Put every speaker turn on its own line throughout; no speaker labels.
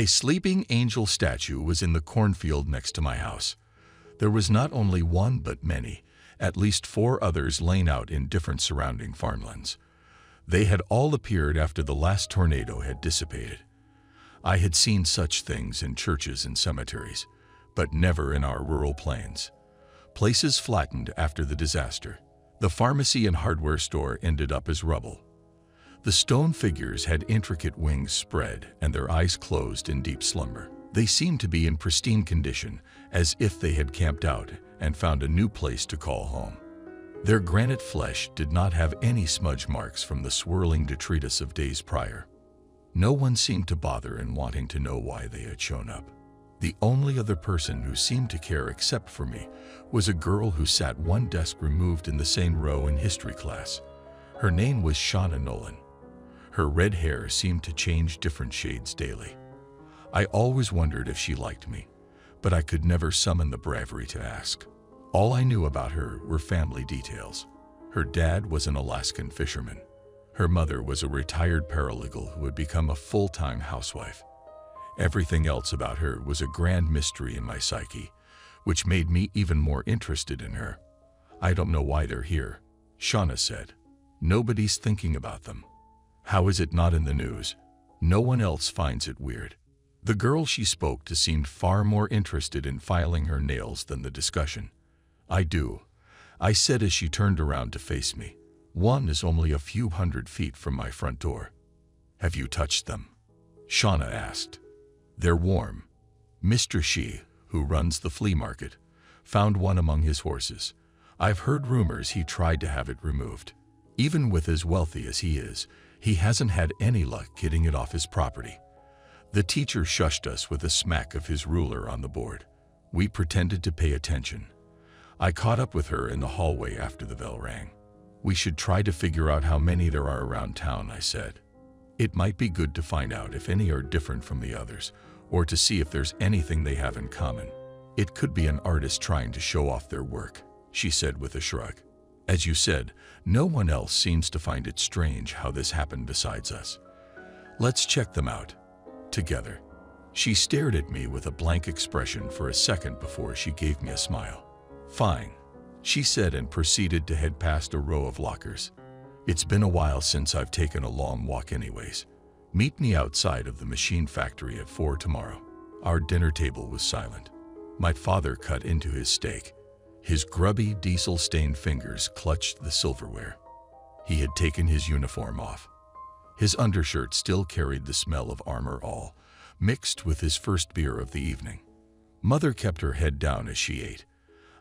A sleeping angel statue was in the cornfield next to my house. There was not only one but many, at least 4 others laying out in different surrounding farmlands. They had all appeared after the last tornado had dissipated. I had seen such things in churches and cemeteries, but never in our rural plains. Places flattened after the disaster. The pharmacy and hardware store ended up as rubble. The stone figures had intricate wings spread and their eyes closed in deep slumber. They seemed to be in pristine condition, as if they had camped out and found a new place to call home. Their granite flesh did not have any smudge marks from the swirling detritus of days prior. No one seemed to bother in wanting to know why they had shown up. The only other person who seemed to care except for me was a girl who sat one desk removed in the same row in history class. Her name was Shauna Nolan. Her red hair seemed to change different shades daily. I always wondered if she liked me, but I could never summon the bravery to ask. All I knew about her were family details. Her dad was an Alaskan fisherman. Her mother was a retired paralegal who had become a full-time housewife. Everything else about her was a grand mystery in my psyche, which made me even more interested in her. "I don't know why they're here," Shauna said. "Nobody's thinking about them. How is it not in the news? No one else finds it weird." The girl she spoke to seemed far more interested in filing her nails than the discussion. "I do," I said as she turned around to face me. "One is only a few hundred feet from my front door." "Have you touched them?" Shauna asked. "They're warm. Mr. Shi, who runs the flea market, found one among his horses. I've heard rumors he tried to have it removed. Even with as wealthy as he is, he hasn't had any luck getting it off his property." The teacher shushed us with a smack of his ruler on the board. We pretended to pay attention. I caught up with her in the hallway after the bell rang. "We should try to figure out how many there are around town," I said. "It might be good to find out if any are different from the others, or to see if there's anything they have in common. It could be an artist trying to show off their work," she said with a shrug. "As you said, no one else seems to find it strange how this happened besides us. Let's check them out together." She stared at me with a blank expression for a second before she gave me a smile. "Fine," she said and proceeded to head past a row of lockers. "It's been a while since I've taken a long walk anyways. Meet me outside of the machine factory at 4 tomorrow." Our dinner table was silent. My father cut into his steak. His grubby, diesel-stained fingers clutched the silverware. He had taken his uniform off. His undershirt still carried the smell of Armor All, mixed with his first beer of the evening. Mother kept her head down as she ate.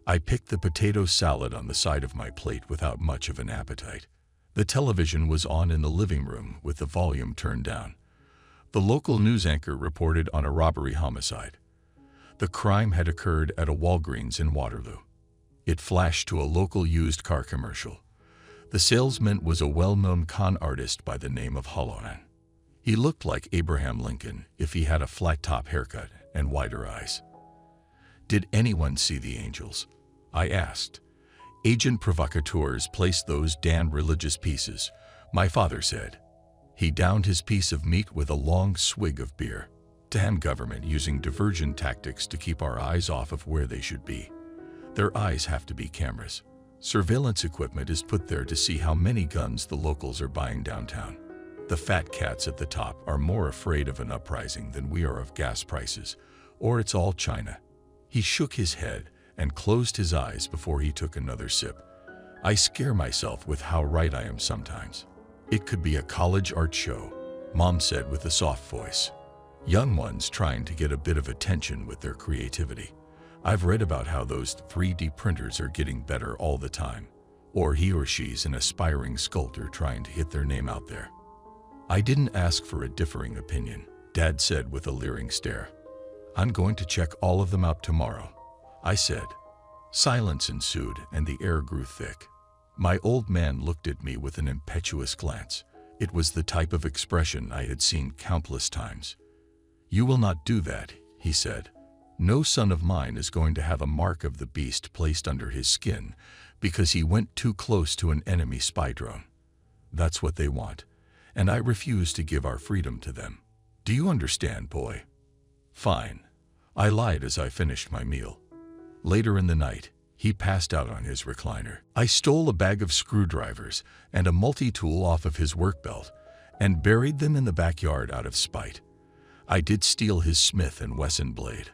I picked the potato salad on the side of my plate without much of an appetite. The television was on in the living room with the volume turned down. The local news anchor reported on a robbery homicide. The crime had occurred at a Walgreens in Waterloo. It flashed to a local used car commercial. The salesman was a well-known con artist by the name of Holloran. He looked like Abraham Lincoln if he had a flat-top haircut and wider eyes. "Did anyone see the angels?" I asked. "Agent provocateurs placed those damn religious pieces," my father said. He downed his piece of meat with a long swig of beer. "Damn government using diversion tactics to keep our eyes off of where they should be. Their eyes have to be cameras. Surveillance equipment is put there to see how many guns the locals are buying downtown. The fat cats at the top are more afraid of an uprising than we are of gas prices, or it's all China." He shook his head and closed his eyes before he took another sip. "I scare myself with how right I am sometimes." "It could be a college art show," Mom said with a soft voice. "Young ones trying to get a bit of attention with their creativity. I've read about how those 3D printers are getting better all the time. Or he or she's an aspiring sculptor trying to hit their name out there." I didn't ask for a differing opinion, Dad said with a leering stare. "I'm going to check all of them out tomorrow," I said. Silence ensued and the air grew thick. My old man looked at me with an impetuous glance. It was the type of expression I had seen countless times. "You will not do that," he said. "No son of mine is going to have a mark of the beast placed under his skin because he went too close to an enemy spy drone. That's what they want, and I refuse to give our freedom to them. Do you understand, boy?" Fine. I lied as I finished my meal. Later in the night, he passed out on his recliner. I stole a bag of screwdrivers and a multi-tool off of his work belt and buried them in the backyard out of spite. I did steal his Smith & Wesson blade.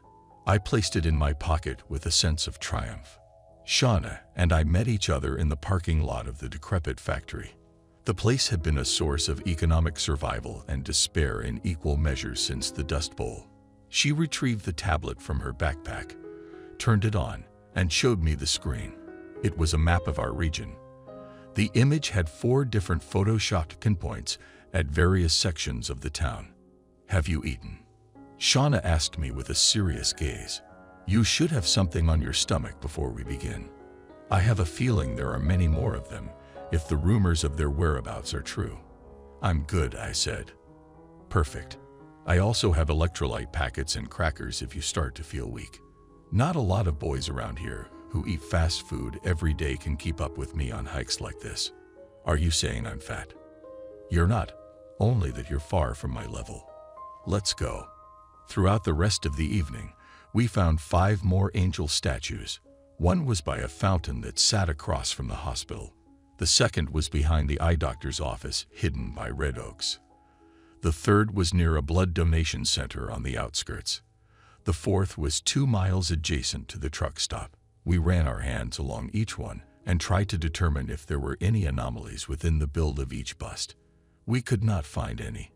I placed it in my pocket with a sense of triumph. Shauna and I met each other in the parking lot of the decrepit factory. The place had been a source of economic survival and despair in equal measure since the Dust Bowl. She retrieved the tablet from her backpack, turned it on, and showed me the screen. It was a map of our region. The image had 4 different photoshopped pinpoints at various sections of the town. "Have you eaten?" Shauna asked me with a serious gaze. "You should have something on your stomach before we begin. I have a feeling there are many more of them, if the rumors of their whereabouts are true." "I'm good," I said. "Perfect. I also have electrolyte packets and crackers if you start to feel weak. Not a lot of boys around here who eat fast food every day can keep up with me on hikes like this. Are you saying I'm fat?" "You're not, only that you're far from my level. Let's go." Throughout the rest of the evening, we found 5 more angel statues. One was by a fountain that sat across from the hospital. The second was behind the eye doctor's office, hidden by red oaks. The third was near a blood donation center on the outskirts. The fourth was 2 miles adjacent to the truck stop. We ran our hands along each one and tried to determine if there were any anomalies within the build of each bust. We could not find any.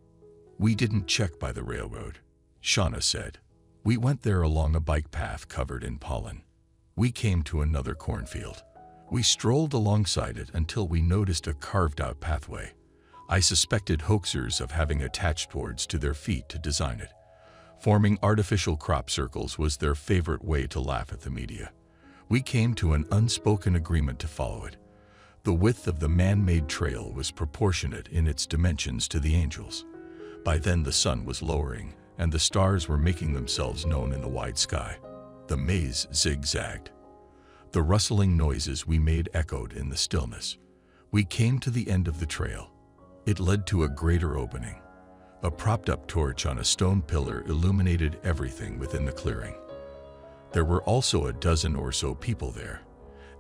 "We didn't check by the railroad," Shauna said. "We went there along a bike path covered in pollen. We came to another cornfield. We strolled alongside it until we noticed a carved-out pathway. I suspected hoaxers of having attached boards to their feet to design it. Forming artificial crop circles was their favorite way to laugh at the media. We came to an unspoken agreement to follow it. The width of the man-made trail was proportionate in its dimensions to the angels. By then the sun was lowering, and the stars were making themselves known in the wide sky. The maze zigzagged. The rustling noises we made echoed in the stillness. We came to the end of the trail. It led to a greater opening. A propped-up torch on a stone pillar illuminated everything within the clearing. There were also a dozen or so people there,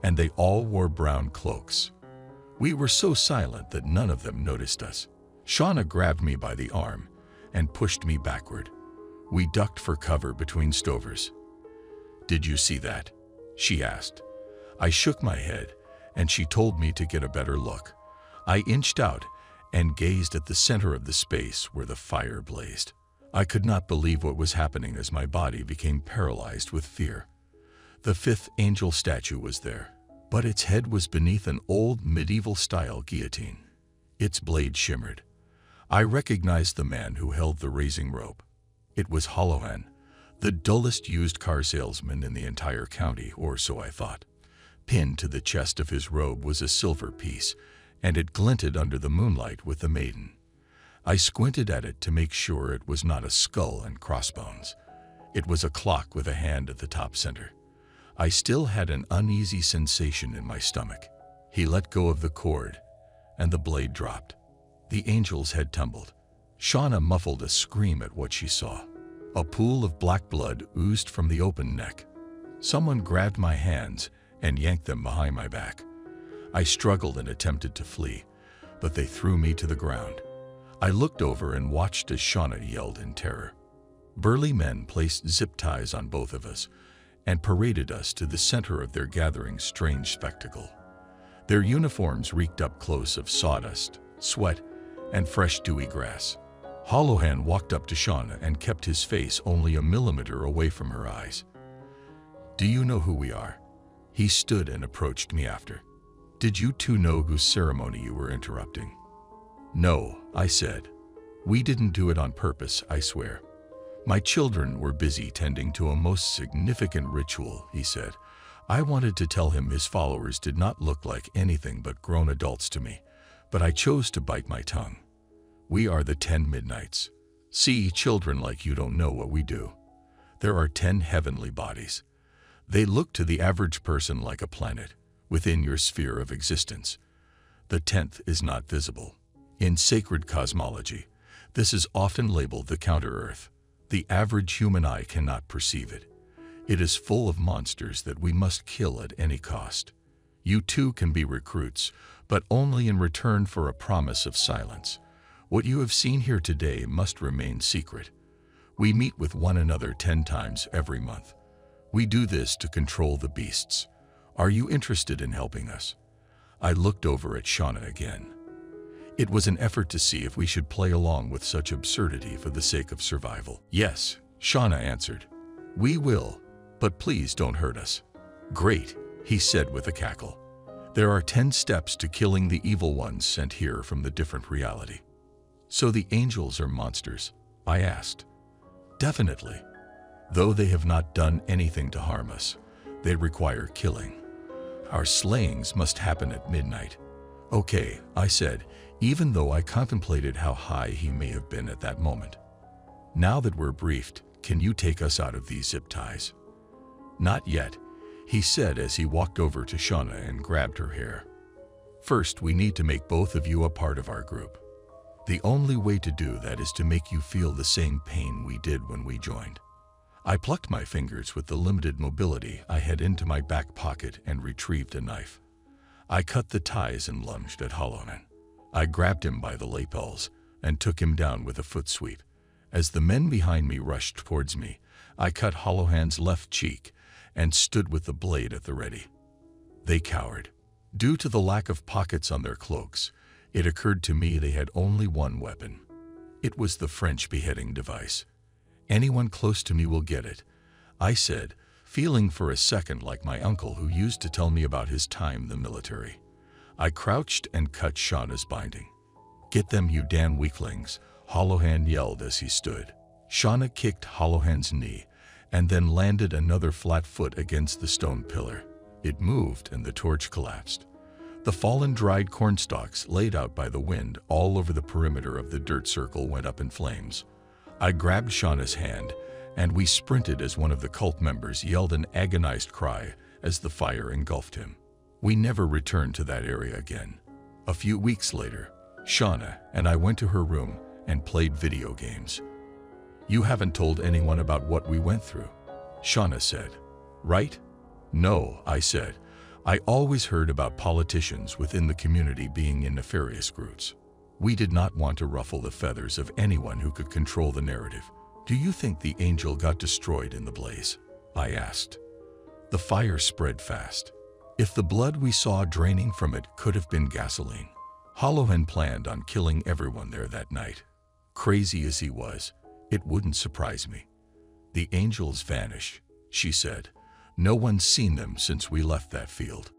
and they all wore brown cloaks. We were so silent that none of them noticed us. Shauna grabbed me by the arm and pushed me backward. We ducked for cover between stovers. "Did you see that?" she asked. I shook my head, and she told me to get a better look. I inched out and gazed at the center of the space where the fire blazed. I could not believe what was happening as my body became paralyzed with fear. The 5th angel statue was there, but its head was beneath an old medieval-style guillotine. Its blade shimmered. I recognized the man who held the raising rope. It was Holohan, the dullest used car salesman in the entire county, or so I thought. Pinned to the chest of his robe was a silver piece, and it glinted under the moonlight with the maiden. I squinted at it to make sure it was not a skull and crossbones. It was a clock with a hand at the top center. I still had an uneasy sensation in my stomach. He let go of the cord, and the blade dropped. The angel's head tumbled. Shauna muffled a scream at what she saw. A pool of black blood oozed from the open neck. Someone grabbed my hands and yanked them behind my back. I struggled and attempted to flee, but they threw me to the ground. I looked over and watched as Shauna yelled in terror. Burly men placed zip ties on both of us and paraded us to the center of their gathering strange spectacle. Their uniforms reeked up close of sawdust, sweat, and fresh dewy grass. Holohan walked up to Shauna and kept his face only a millimeter away from her eyes. "Do you know who we are?" He stood and approached me after. "Did you two know whose ceremony you were interrupting?" "No," I said. "We didn't do it on purpose, I swear. My children were busy tending to a most significant ritual," he said. I wanted to tell him his followers did not look like anything but grown adults to me, but I chose to bite my tongue. "We are the 10 Midnights. See, children like you don't know what we do. There are 10 heavenly bodies. They look to the average person like a planet within your sphere of existence. The 10th is not visible. In sacred cosmology, this is often labeled the counter-Earth, The average human eye cannot perceive it. It is full of monsters that we must kill at any cost. You too can be recruits, but only in return for a promise of silence. What you have seen here today must remain secret. We meet with one another 10 times every month. We do this to control the beasts. Are you interested in helping us? I looked over at Shauna again. It was an effort to see if we should play along with such absurdity for the sake of survival. Yes, Shauna answered. We will, but please don't hurt us. Great, he said with a cackle. There are 10 steps to killing the evil ones sent here from the different reality. So the angels are monsters? I asked. Definitely. Though they have not done anything to harm us, they require killing. Our slayings must happen at midnight. Okay, I said, even though I contemplated how high he may have been at that moment. Now that we're briefed, can you take us out of these zip ties? Not yet, he said as he walked over to Shauna and grabbed her hair. First, we need to make both of you a part of our group. The only way to do that is to make you feel the same pain we did when we joined. I plucked my fingers with the limited mobility I had into my back pocket and retrieved a knife. I cut the ties and lunged at Hollowman. I grabbed him by the lapels and took him down with a foot sweep. As the men behind me rushed towards me, I cut Hollowhand's left cheek and stood with the blade at the ready. They cowered. Due to the lack of pockets on their cloaks, it occurred to me they had only one weapon. It was the French beheading device. Anyone close to me will get it, I said, feeling for a second like my uncle who used to tell me about his time in the military. I crouched and cut Shauna's binding. Get them, you damn weaklings, Hollowhand yelled as he stood. Shauna kicked Hollowhand's knee and then landed another flat foot against the stone pillar. It moved and the torch collapsed. The fallen dried corn stalks laid out by the wind all over the perimeter of the dirt circle went up in flames. I grabbed Shauna's hand and we sprinted as one of the cult members yelled an agonized cry as the fire engulfed him. We never returned to that area again. A few weeks later, Shauna and I went to her room and played video games. You haven't told anyone about what we went through, Shauna said. Right? No, I said. I always heard about politicians within the community being in nefarious groups. We did not want to ruffle the feathers of anyone who could control the narrative. Do you think the angel got destroyed in the blaze? I asked. The fire spread fast. If the blood we saw draining from it could have been gasoline. Hollowhan planned on killing everyone there that night. Crazy as he was, it wouldn't surprise me. The angels vanished, she said. No one's seen them since we left that field.